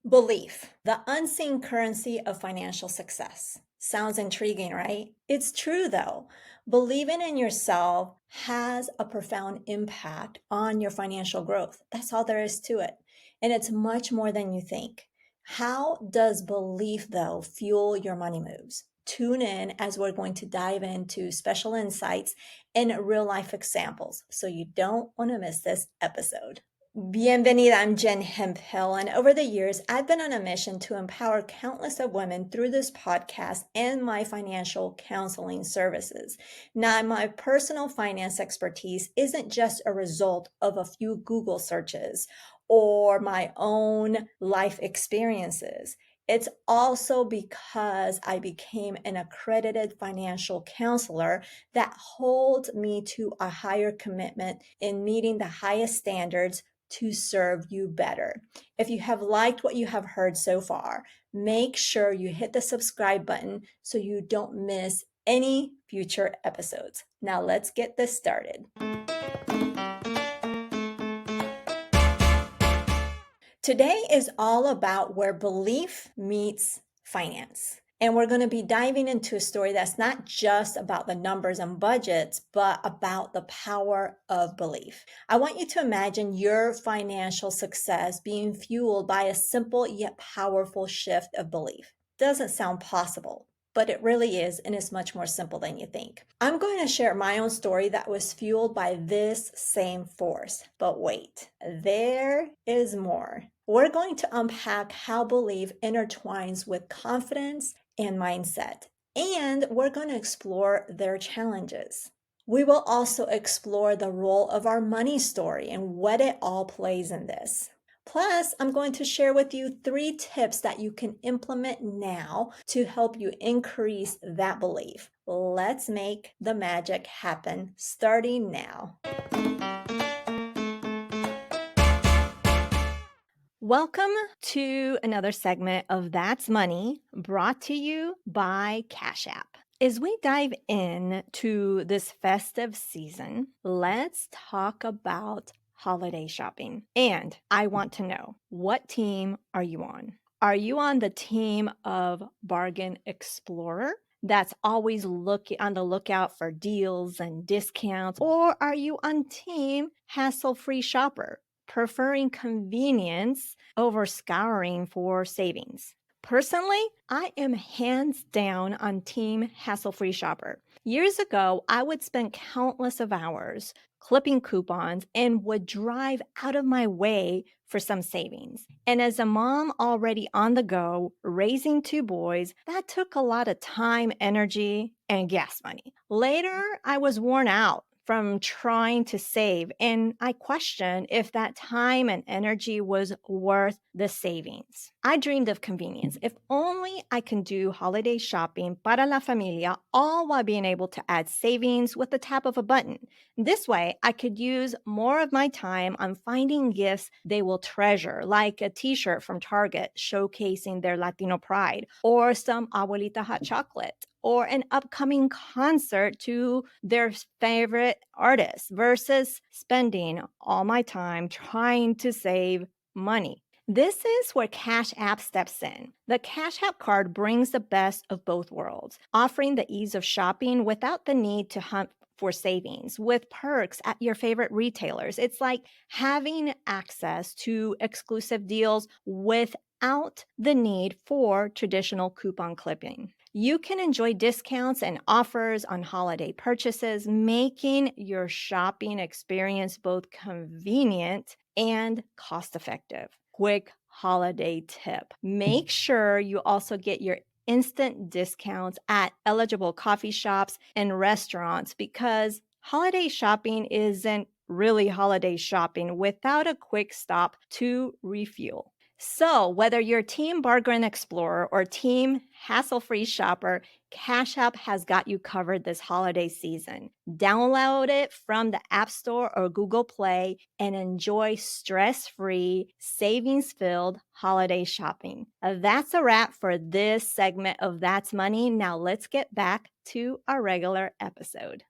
Belief, the unseen currency of financial success. Sounds intriguing, right? It's true though. Believing in yourself has a profound impact on your financial growth. That's all there is to it. And it's much more than you think. How does belief, though, fuel your money moves? Tune in as we're going to dive into special insights and real life examples. So you don't want to miss this episode. Bienvenida, I'm Jen Hemphill, and over the years, I've been on a mission to empower countless of women through this podcast and my financial counseling services. Now, my personal finance expertise isn't just a result of a few Google searches or my own life experiences. It's also because I became an accredited financial counselor that holds me to a higher commitment in meeting the highest standards to serve you better. If you have liked what you have heard so far, make sure you hit the subscribe button so you don't miss any future episodes. Now let's get this started. Today is all about where belief meets finance. And we're going to be diving into a story that's not just about the numbers and budgets, but about the power of belief. I want you to imagine your financial success being fueled by a simple yet powerful shift of belief. Doesn't sound possible, but it really is, and it's much more simple than you think. I'm going to share my own story that was fueled by this same force. But wait, there is more. We're going to unpack how belief intertwines with confidence and mindset, and we're going to explore their challenges. We will also explore the role of our money story and what it all plays in this. Plus, I'm going to share with you 3 tips that you can implement now to help you increase that belief. Let's make the magic happen starting now. Welcome to another segment of That's Money, brought to you by Cash App. As we dive in to this festive season, let's talk about holiday shopping. And I want to know, what team are you on? Are you on the team of Bargain Explorer? That's always on the lookout for deals and discounts? Or are you on team Hassle-Free Shopper, preferring convenience over scouring for savings? Personally, I am hands down on Team Hassle-Free Shopper. Years ago, I would spend countless of hours clipping coupons and would drive out of my way for some savings. And as a mom already on the go, raising 2 boys, that took a lot of time, energy, and gas money. Later, I was worn out from trying to save, and I questioned if that time and energy was worth the savings. I dreamed of convenience. If only I can do holiday shopping para la familia, all while being able to add savings with the tap of a button. This way, I could use more of my time on finding gifts they will treasure, like a t-shirt from Target showcasing their Latino pride, or some abuelita hot chocolate, or an upcoming concert to their favorite artist, versus spending all my time trying to save money. This is where Cash App steps in. The Cash App card brings the best of both worlds, offering the ease of shopping without the need to hunt for savings, with perks at your favorite retailers. It's like having access to exclusive deals without the need for traditional coupon clipping. You can enjoy discounts and offers on holiday purchases, making your shopping experience both convenient and cost-effective. Quick holiday tip: make sure you also get your instant discounts at eligible coffee shops and restaurants, because holiday shopping isn't really holiday shopping without a quick stop to refuel. So, whether you're Team Bargain Explorer or Team Hassle-Free Shopper, Cash App has got you covered this holiday season. Download it from the App Store or Google Play and enjoy stress-free, savings-filled holiday shopping. That's a wrap for this segment of That's Money. Now let's get back to our regular episode.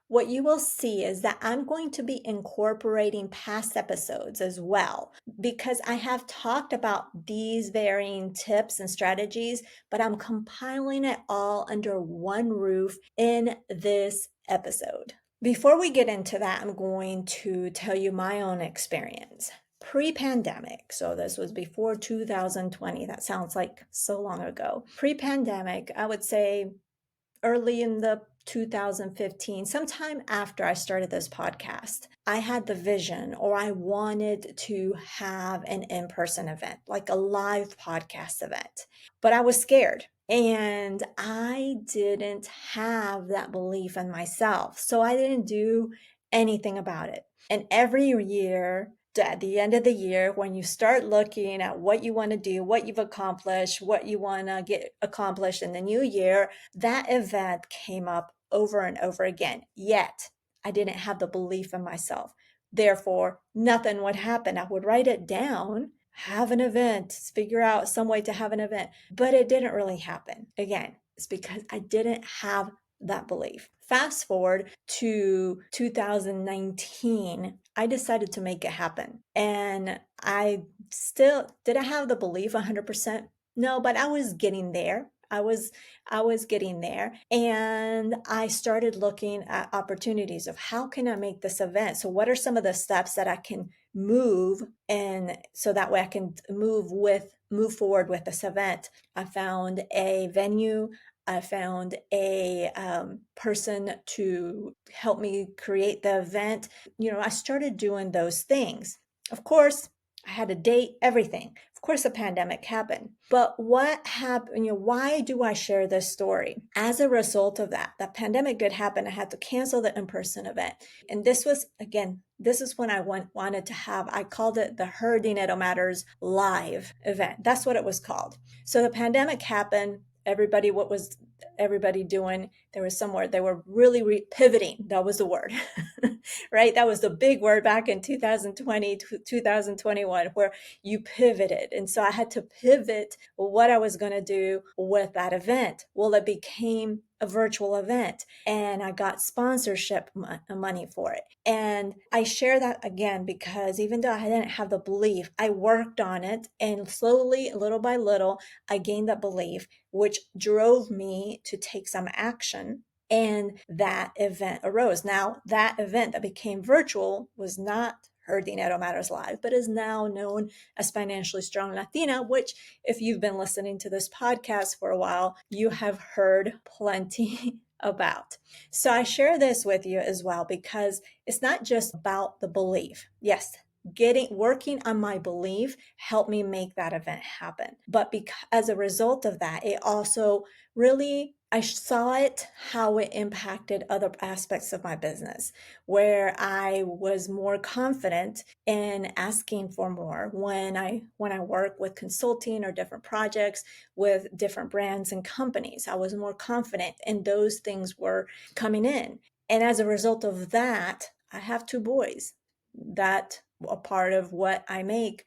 what you will see is that I'm going to be incorporating past episodes as well, because I have talked about these varying tips and strategies, but I'm compiling it all under one roof in this episode. Before we get into that, I'm going to tell you my own experience. Pre-pandemic, so this was before 2020, that sounds like so long ago. Pre-pandemic, I would say early in the 2015, sometime after I started this podcast, I had the vision, or I wanted to have an in-person event, like a live podcast event. But I was scared and I didn't have that belief in myself. So I didn't do anything about it. And every year, at the end of the year, when you start looking at what you want to do, what you've accomplished, what you want to get accomplished in the new year, that event came up over and over again. Yet I didn't have the belief in myself. Therefore, nothing would happen. I would write it down, have an event, figure out some way to have an event, but it didn't really happen. Again, it's because I didn't have that belief. Fast forward to 2019, I decided to make it happen. And I still did I have the belief 100%? No, but I was getting there. I was getting there, and I started looking at opportunities of how can I make this event? So what are some of the steps that I can move, and so that way I can move forward with this event? I found a venue. I found a person to help me create the event. I started doing those things. Of course, I had a date, everything. Of course, a pandemic happened. But what happened? Why do I share this story? As a result of that pandemic did happen. I had to cancel the in-person event. And this was, again, this is when I wanted to have, I called it the Her Dinero Matters live event. That's what it was called. So the pandemic happened. What was everybody doing? There was somewhere they were really pivoting. That was the word, right? That was the big word back in 2020, 2021, where you pivoted. And so I had to pivot what I was going to do with that event. Well, it became a virtual event and I got sponsorship money for it. And I share that again because even though I didn't have the belief, I worked on it, and slowly, little by little, I gained that belief, which drove me to take some action. And that event arose. Now, that event that became virtual was not Her Dinero Matters Live, but is now known as Financially Strong Latina, which, if you've been listening to this podcast for a while, you have heard plenty about. So I share this with you as well because it's not just about the belief. Yes, working on my belief helped me make that event happen. But as a result of that, it also really, I saw it, how it impacted other aspects of my business, where I was more confident in asking for more when I work with consulting or different projects with different brands and companies. I was more confident, and those things were coming in. And as a result of that, I have two boys that a part of what I make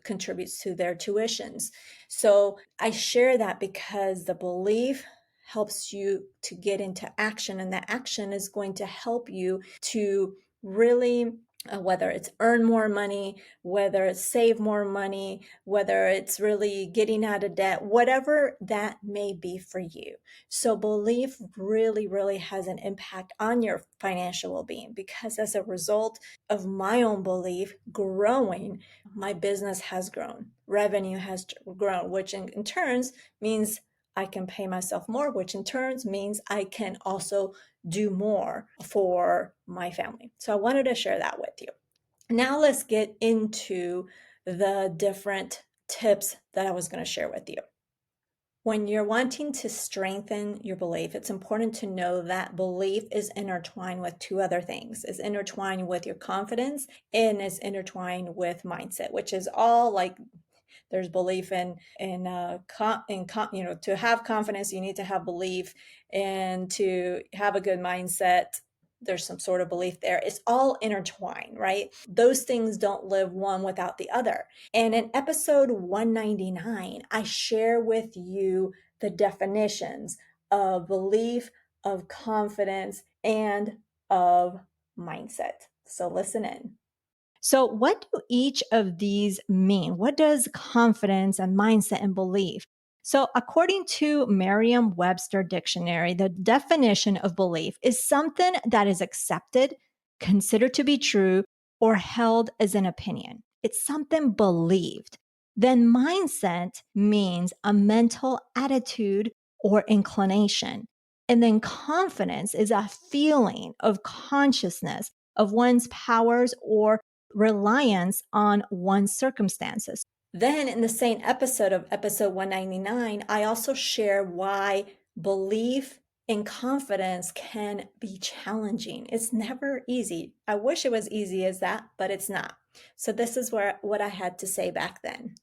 contributes to their tuitions. So I share that because the belief helps you to get into action, and that action is going to help you to really whether it's earn more money, whether it's save more money, whether it's really getting out of debt, whatever that may be for you. So belief really, really has an impact on your financial well-being, because as a result of my own belief growing, my business has grown, revenue has grown, which in turns means I can pay myself more, which in turns means I can also do more for my family. So I wanted to share that with you. Now let's get into the different tips that I was going to share with you. When you're wanting to strengthen your belief, it's important to know that belief is intertwined with two other things. It's intertwined with your confidence, and it's intertwined with mindset, which is all like there's belief to have confidence, you need to have belief, and to have a good mindset, there's some sort of belief there. It's all intertwined, right? Those things don't live one without the other. And in episode 199, I share with you the definitions of belief, of confidence, and of mindset. So listen in. So, what do each of these mean? What does confidence and mindset and belief? So, according to Merriam Webster Dictionary, the definition of belief is something that is accepted, considered to be true, or held as an opinion. It's something believed. Then, mindset means a mental attitude or inclination. And then, confidence is a feeling of consciousness of one's powers or reliance on one's circumstances. Then, in the same episode of episode 199, I also share why belief and confidence can be challenging. It's never easy. I wish it was easy as that, but it's not. So, this is what I had to say back then.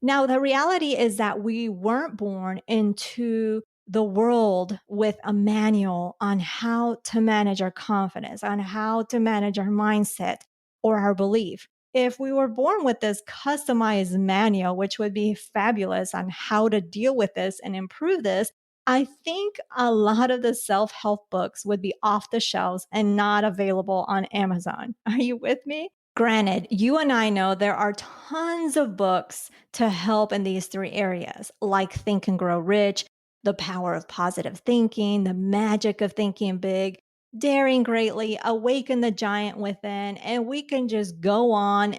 Now, the reality is that we weren't born into the world with a manual on how to manage our confidence, on how to manage our mindset or our belief. If we were born with this customized manual, which would be fabulous on how to deal with this and improve this, I think a lot of the self help books would be off the shelves and not available on Amazon. Are you with me? Granted, you and I know there are tons of books to help in these three areas, like Think and Grow Rich, The Power of Positive Thinking, The Magic of Thinking Big, Daring Greatly, Awaken the Giant Within, and we can just go on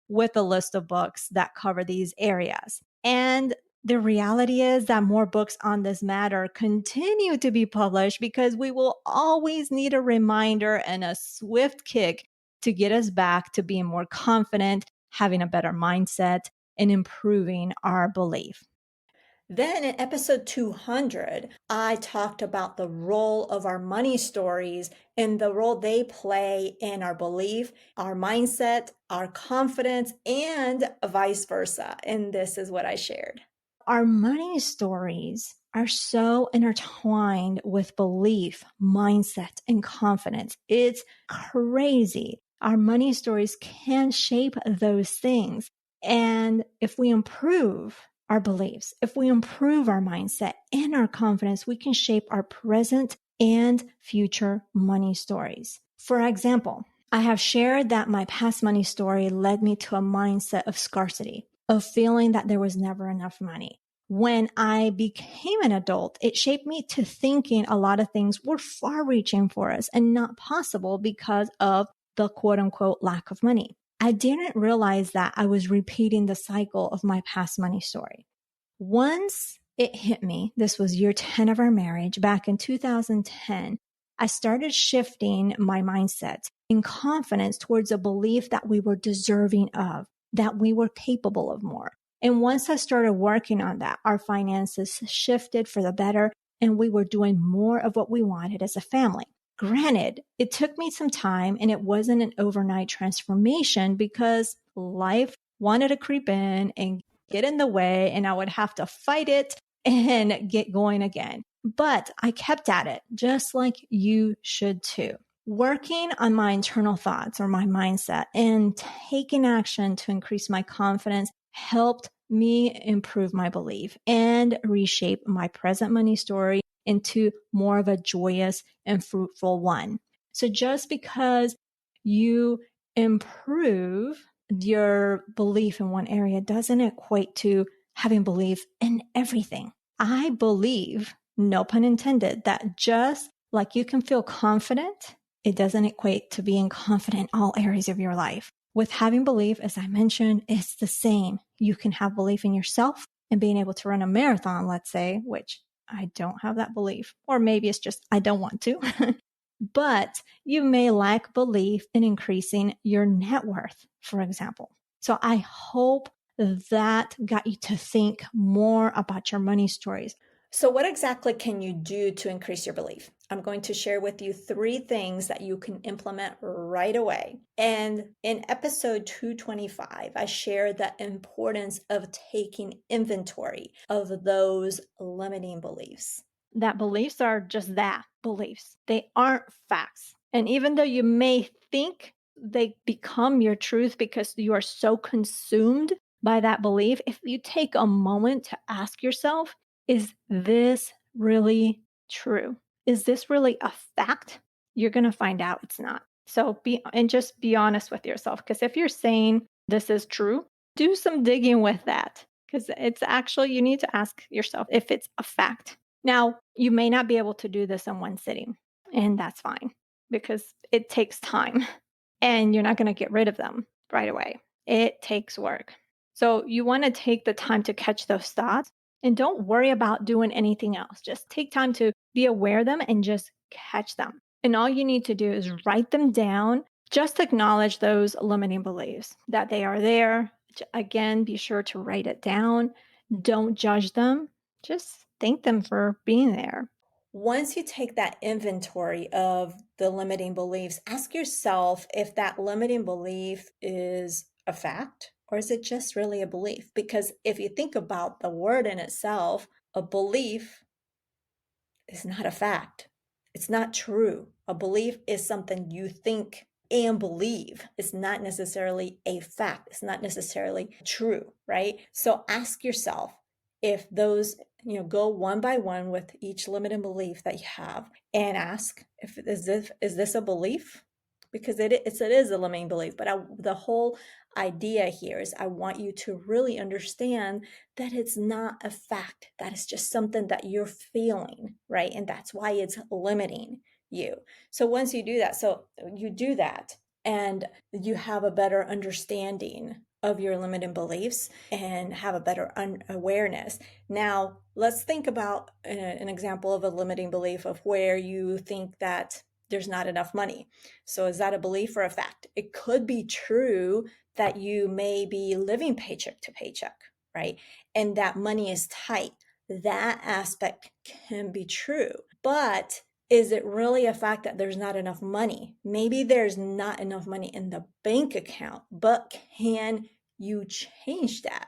with a list of books that cover these areas. And the reality is that more books on this matter continue to be published because we will always need a reminder and a swift kick to get us back to being more confident, having a better mindset, and improving our belief. Then in episode 200, I talked about the role of our money stories and the role they play in our belief, our mindset, our confidence, and vice versa. And this is what I shared. Our money stories are so intertwined with belief, mindset, and confidence. It's crazy. Our money stories can shape those things. And if we improve our beliefs, if we improve our mindset and our confidence, we can shape our present and future money stories. For example, I have shared that my past money story led me to a mindset of scarcity, of feeling that there was never enough money. When I became an adult, it shaped me to thinking a lot of things were far reaching for us and not possible because of the quote unquote lack of money. I didn't realize that I was repeating the cycle of my past money story. Once it hit me, this was year 10 of our marriage back in 2010, I started shifting my mindset in confidence towards a belief that we were deserving of, that we were capable of more. And once I started working on that, our finances shifted for the better and we were doing more of what we wanted as a family. Granted, it took me some time and it wasn't an overnight transformation because life wanted to creep in and get in the way and I would have to fight it and get going again. But I kept at it, just like you should too. Working on my internal thoughts or my mindset and taking action to increase my confidence helped me improve my belief and reshape my present money story into more of a joyous and fruitful one. So just because you improve your belief in one area doesn't equate to having belief in everything. I believe, no pun intended, that just like you can feel confident, it doesn't equate to being confident in all areas of your life. With having belief, as I mentioned, it's the same. You can have belief in yourself and being able to run a marathon, let's say, which I don't have that belief, or maybe it's just I don't want to. But you may lack belief in increasing your net worth, for example. So I hope that got you to think more about your money stories. So, what exactly can you do to increase your belief? I'm going to share with you 3 things that you can implement right away. And in episode 225, I share the importance of taking inventory of those limiting beliefs. That beliefs are just that, beliefs. They aren't facts. And even though you may think they become your truth because you are so consumed by that belief, if you take a moment to ask yourself, is this really true? Is this really a fact? you're going to find out it's not. So just be honest with yourself, because if you're saying this is true, do some digging with that, because it's actually, you need to ask yourself if it's a fact. Now, you may not be able to do this in one sitting, and that's fine because it takes time and you're not going to get rid of them right away. It takes work. So you want to take the time to catch those thoughts and don't worry about doing anything else. Just take time to be aware of them and just catch them. And all you need to do is write them down. Just acknowledge those limiting beliefs that they are there. Again, be sure to write it down. Don't judge them. Just thank them for being there. Once you take that inventory of the limiting beliefs, ask yourself if that limiting belief is a fact or is it just really a belief? Because if you think about the word in itself, a belief is not a fact. It's not true. A belief is something you think and believe. It's not necessarily a fact. It's not necessarily true, right? So ask yourself if those, go one by one with each limiting belief that you have and ask if is this a belief? Because it is a limiting belief, but the whole idea here is I want you to really understand that it's not a fact, that it's just something that you're feeling, right? And that's why it's limiting you. So once you do that, you do that and you have a better understanding of your limiting beliefs and have a better awareness. Now, let's think about an example of a limiting belief of where you think that there's not enough money. So is that a belief or a fact? It could be true that you may be living paycheck to paycheck, right? And that money is tight. That aspect can be true. But is it really a fact that there's not enough money? Maybe there's not enough money in the bank account, but can you change that?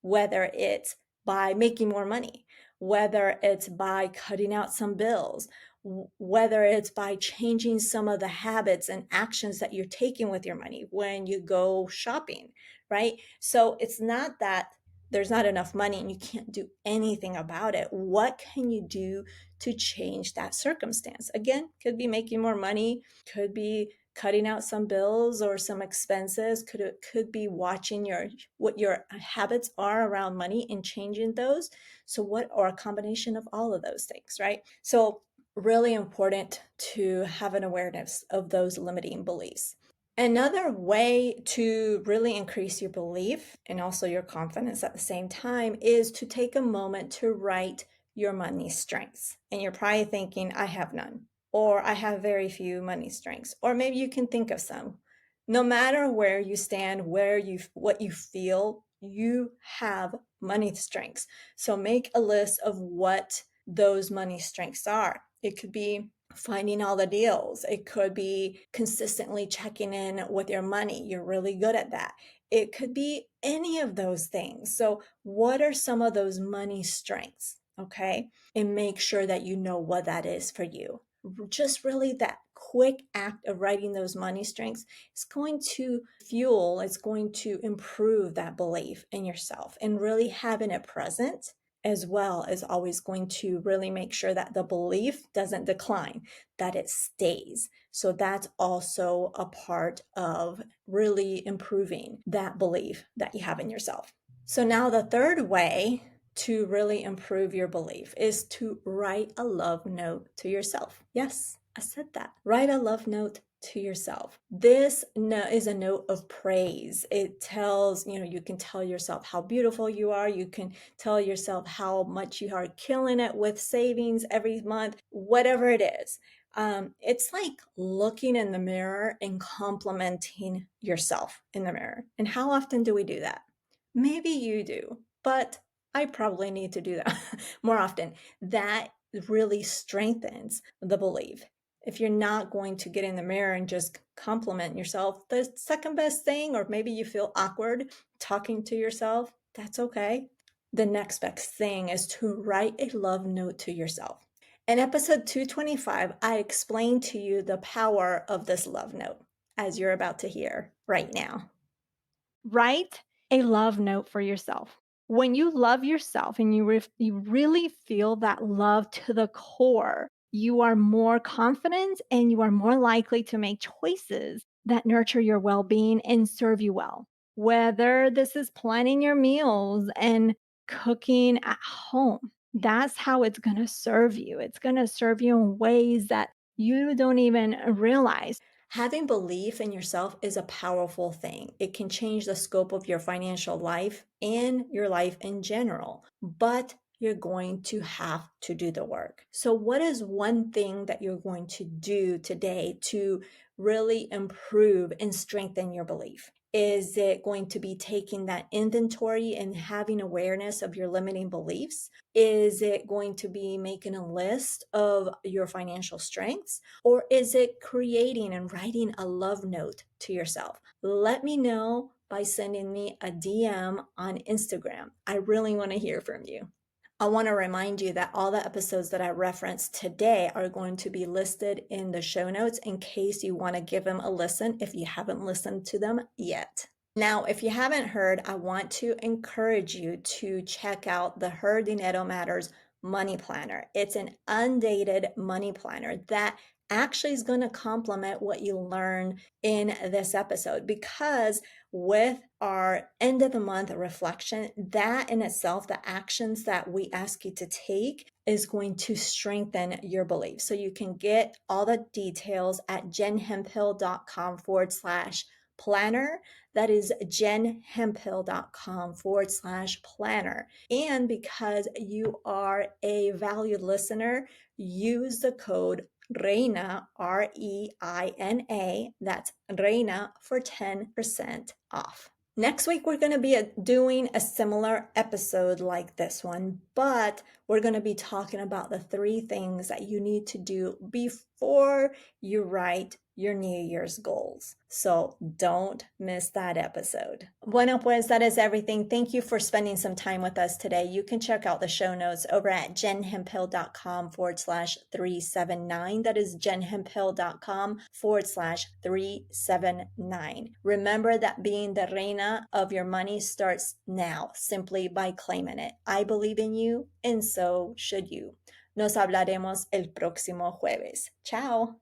Whether it's by making more money, whether it's by cutting out some bills, whether it's by changing some of the habits and actions that you're taking with your money when you go shopping, right? So it's not that there's not enough money and you can't do anything about it. What can you do to change that circumstance? Again, could be making more money, could be cutting out some bills or some expenses, could be watching what your habits are around money and changing those. So what, or a combination of all of those things, right? So really important to have an awareness of those limiting beliefs. Another way to really increase your belief and also your confidence at the same time is to take a moment to write your money strengths. And you're probably thinking, I have none, or I have very few money strengths, or maybe you can think of some. No matter where you stand, what you feel, you have money strengths. So make a list of what those money strengths are. It could be finding all the deals. It could be consistently checking in with your money. You're really good at that. It could be any of those things. So, what are some of those money strengths? Okay. And make sure that you know what that is for you. Just really that quick act of writing those money strengths is going to it's going to improve that belief in yourself, and really having it present as well is always going to really make sure that the belief doesn't decline, that it stays. So that's also a part of really improving that belief that you have in yourself. So now the third way to really improve your belief is to write a love note to yourself. Yes, I said that. Write a love note to yourself. This is a note of praise. It tells, you can tell yourself how beautiful you are. You can tell yourself how much you are killing it with savings every month, whatever it is. It's like looking in the mirror and complimenting yourself in the mirror. And how often do we do that? Maybe you do, but I probably need to do that more often. That really strengthens the belief. If you're not going to get in the mirror and just compliment yourself, the second best thing, or maybe you feel awkward talking to yourself, that's okay. The next best thing is to write a love note to yourself. In episode 225, I explained to you the power of this love note, as you're about to hear right now. Write a love note for yourself. When you love yourself and you really feel that love to the core, you are more confident and you are more likely to make choices that nurture your well being and serve you well. Whether this is planning your meals and cooking at home, that's how it's going to serve you. It's going to serve you in ways that you don't even realize. Having belief in yourself is a powerful thing. It can change the scope of your financial life and your life in general, but you're going to have to do the work. So, what is one thing that you're going to do today to really improve and strengthen your belief? Is it going to be taking that inventory and having awareness of your limiting beliefs? Is it going to be making a list of your financial strengths? Or is it creating and writing a love note to yourself? Let me know by sending me a DM on Instagram. I really want to hear from you. I want to remind you that all the episodes that I referenced today are going to be listed in the show notes in case you want to give them a listen if you haven't listened to them yet. Now, if you haven't heard, I want to encourage you to check out the Her Dinero Matters Money Planner. It's an undated money planner that actually is going to complement what you learn in this episode, because with our end of the month reflection, that in itself, the actions that we ask you to take is going to strengthen your belief. So you can get all the details at jenhemphill.com/planner. That is jenhemphill.com/planner. And because you are a valued listener, use the code REINA, REINA, that's REINA, for 10% off. Next week, we're going to be doing a similar episode like this one, but we're going to be talking about the 3 things that you need to do before you write your New Year's goals. So don't miss that episode. Bueno, pues that is everything. Thank you for spending some time with us today. You can check out the show notes over at jenhemphill.com/379. That is jenhemphill.com/379. Remember that being the reina of your money starts now, simply by claiming it. I believe in you, and so should you. Nos hablaremos el próximo jueves. Ciao.